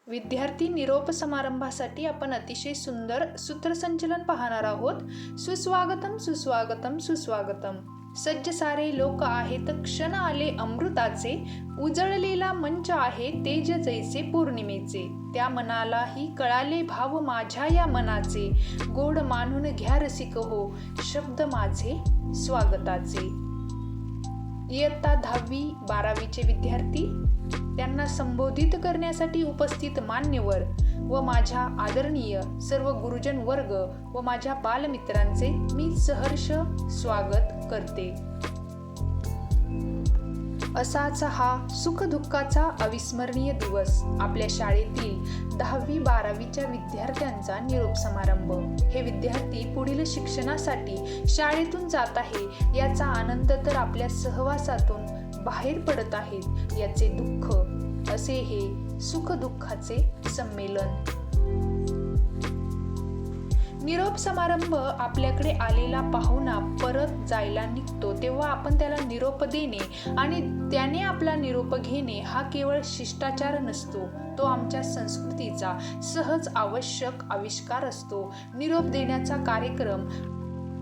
विद्यार्थी निरोप समारंभासाठी आपण अतिशय सुंदर सूत्रसंचलन पाहणार आहोत. सुस्वागतम सुस्वागतम सुस्वागतम. सज्ज सारे लोक आहेत, क्षण आले अमृताचे, उजळलेला मंच आहे तेज जैसे पौर्णिमेचे. त्या मनालाही कळाले भाव माझ्या या मनाचे, गोड मानून घ्या रसिक हो शब्द माझे स्वागताचे. इयत्ता 10वी 12वीचे विद्यार्थी, त्यांना संबोधित करण्यासाठी उपस्थित मान्यवर व माझ्या आदरणीय सर्व गुरुजन वर्ग व माझ्या बालमित्रांचे मी सहर्ष स्वागत करते. असाच हा सुखदुःखाचा अविस्मरणीय दिवस आपल्या शाळेतील 10वी 12वीच्या विद्यार्थ्यांचा निरोप समारंभ. हे विद्यार्थी पुढील शिक्षणासाठी शाळेतून जात आहे याचा आनंद तर आपल्या सहवासातून बाहेर पडत आहेत याचे दुःख, असे हे सुखदुःखाचे संमेलन. निरोप समारंभ आपल्याकडे आलेला पाहुणा परत जायला निघतो तेव्हा आपण त्याला निरोप देणे आणि त्याने आपला निरोप घेणे हा केवळ शिष्टाचार नसतो, तो आमच्या संस्कृतीचा सहज आवश्यक आविष्कार असतो. निरोप देण्याचा कार्यक्रम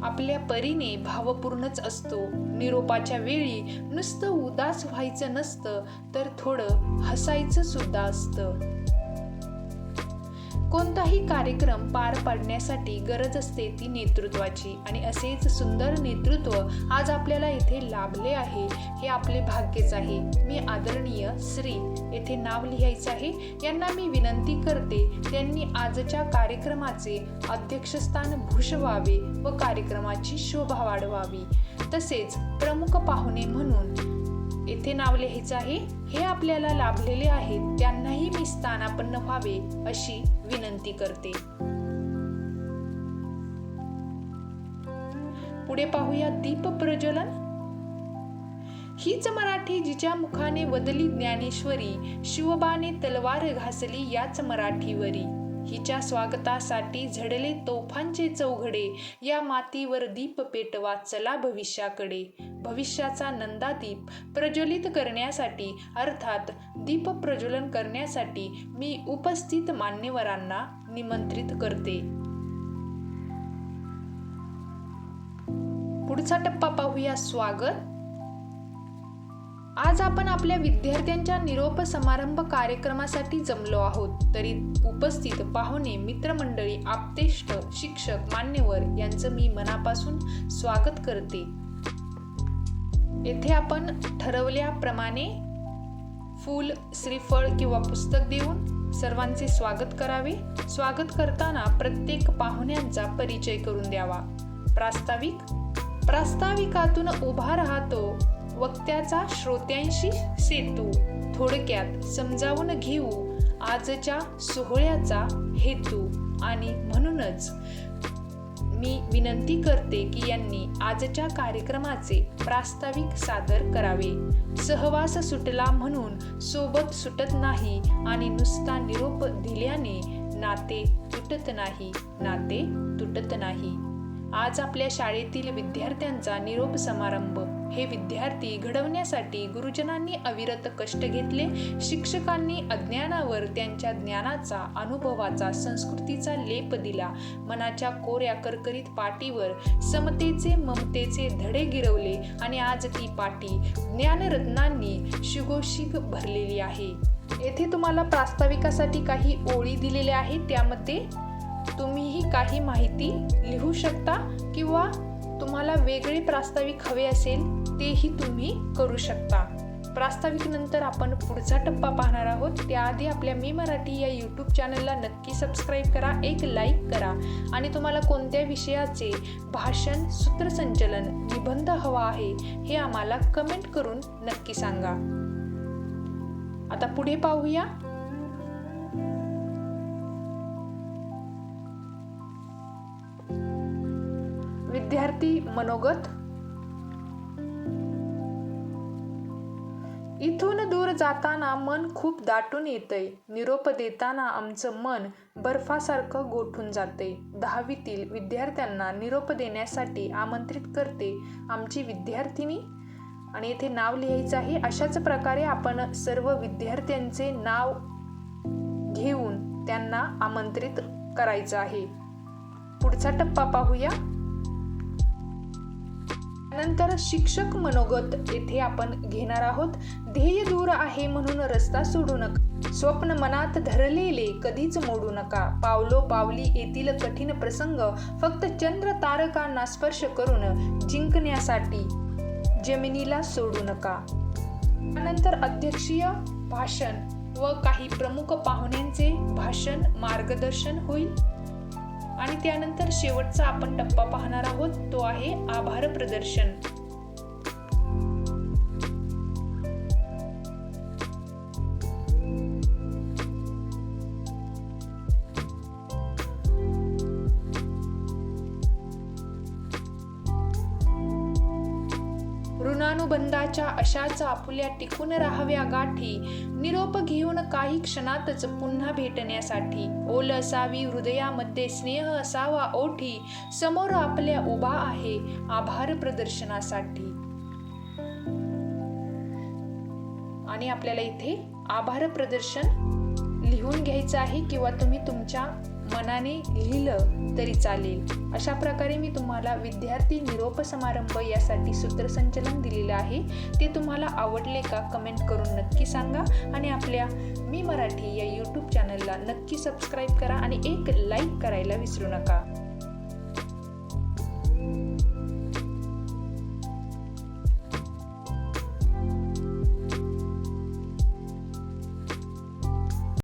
आपल्या परीने भावपूर्णच असतो. निरोपाच्या वेळी नुसतं उदास व्हायचं नसतं, तर थोडं हसायचं सुद्धा असतं. कोणताही कार्यक्रम पार पाडण्यासाठी गरज असते ती नेतृत्वाची, आणि असेच सुंदर नेतृत्व आज आपल्याला इथे लाभले आहे हे आपले भाग्यच आहे. मी आदरणीय श्री येथे नाव लिहायचं आहे, यांना मी विनंती करते त्यांनी आजच्या कार्यक्रमाचे अध्यक्षस्थान भूषवावे व कार्यक्रमाची शोभा वाढवावी. तसेच प्रमुख पाहुणे म्हणून येथे नाव लिहायचं आहे, हे आपल्याला लाभलेले आहेत त्यांनाही मी स्थानापन्न व्हावे अशी विनंती करते. पुढे पाहूया दीप प्रज्वलन. हीच मराठी जिच्या मुखाने वदली ज्ञानेश्वरी, शिवबाने तलवार घासली याच मराठीवरी. हिच्या स्वागतासाठी झडले तोफांचे चौघडे, या मातीवर दीप पेटवा चला भविष्याकडे. भविष्याचा नंदादीप प्रज्वलित करण्यासाठी अर्थात दीप प्रज्वलन करण्यासाठी मी उपस्थित मान्यवरांना निमंत्रित करते. पुढचा टप्पा पाहूया स्वागत. आज आपण आपल्या विद्यार्थ्यांच्या निरोप समारंभ कार्यक्रमासाठी जमलो आहोत, तरी उपस्थित पाहुणे, मित्रमंडळी, आप्तेष्ट, शिक्षक, मान्यवर यांचं मी मनापासून स्वागत करते. येथे आपण ठरवल्याप्रमाणे फूल, श्रीफळ किंवा पुस्तक देऊन सर्वांचे स्वागत करावे. स्वागत करताना प्रत्येक पाहुण्यांचा परिचय करून द्यावा. प्रास्ताविकातून उभा राहतो वक्त्याचा श्रोत्यांशी सेतू. थोडक्यात समजावून घेऊ आजच्या सोहळ्याचा हेतू, आणि म्हणूनच मी विनंती करते की यांनी आजच्या कार्यक्रमाचे प्रास्ताविक सादर करावे. सहवास सुटला म्हणून सोबत सुटत नाही, आणि नुसता निरोप दिल्याने नाते तुटत नाही. आज आपल्या शाळेतील विद्यार्थ्यांचा निरोप समारंभ. हे विद्यार्थी घडवण्यासाठी गुरुजनांनी अविरत कष्ट घेतले. शिक्षकांनी अज्ञानावर त्यांच्या ज्ञानाचा, अनुभवाचा, संस्कृतीचा लेप दिला. मनाच्या कोऱ्या करकरीत पाटीवर समतेचे, ममतेचे धडे गिरवले, आणि आज ती पाटी ज्ञानरत्नांनी शिगोशिग भरलेली आहे. येथे तुम्हाला प्रास्ताविकासाठी काही ओळी दिलेल्या आहेत, त्यामध्ये तुम्हीही काही माहिती लिहू शकता, किंवा तुम्हाला वेगळे प्रास्ताविक हवे असेल तेही तुम्ही करू शकता. प्रास्ताविक नंतर आपण पुढचा टप्पा पाहणार आहोत. त्याआधी आपल्या मी मराठी या यूट्यूब चॅनलला नक्की सबस्क्राईब करा, एक लाईक करा, आणि तुम्हाला कोणत्या विषयाचे भाषण, सूत्रसंचलन, निबंध हवा आहे हे आम्हाला कमेंट करून नक्की सांगा. आता पुढे पाहूया. विद्यार्थी मनोगत. इथून दूर जाताना मन खूप दाटून येतंय. निरोप देताना आमचं मन बर्फासारखं गोठून जातंय. 10वीतील विद्यार्थ्यांना निरोप देण्यासाठी आमंत्रित करते आमची विद्यार्थिनी, आणि येथे नाव लिहायचं आहे. अशाच प्रकारे आपण सर्व विद्यार्थ्यांचे नाव घेऊ त्यांना आमंत्रित करायचं आहे. पुढचा टप्पा पाहूया. नंतर शिक्षक मनोगत येथे आपण घेणार आहोत. ध्येय दूर आहे म्हणून रस्ता सोडू नका. स्वप्न मनात धरलेले कधीच मोडू नका. पावलो पावली येतील कठीण प्रसंग, फक्त चंद्र तारकांना स्पर्श करून जिंकण्यासाठी जमिनीला सोडू नका. त्यानंतर अध्यक्षीय भाषण व काही प्रमुख पाहुण्यांचे भाषण मार्गदर्शन होईल. आणि त्यानंतर शेवटचा आपण टप्पा पाहणार आहोत, तो आहे आभार प्रदर्शन. ऋणानुबंधाच्या अशाच आपुल्या टिकून राहाव्या गाठी, निरोप घेऊन काही क्षणातच पुन्हा भेटण्यासाठी. ओल असावी हृदयामध्ये, स्नेह असावा ओठी, समोर आपल्या उभा आहे आभार प्रदर्शनासाठी. आणि आपल्याला इथे आभार प्रदर्शन लिहून घ्यायचं आहे किंवा तुम्ही तुमच्या मनाने लिहिलं तरी चालेल. अशा प्रकारे मी तुम्हाला विद्यार्थी निरोप समारंभ यासाठी सूत्रसंचलन दिलेलं आहे. ते तुम्हाला आवडले का कमेंट करून नक्की सांगा. आणि आपल्या मी मराठी या यूट्यूब चॅनलला नक्की सबस्क्राईब करा आणि एक लाईक करायला विसरू नका.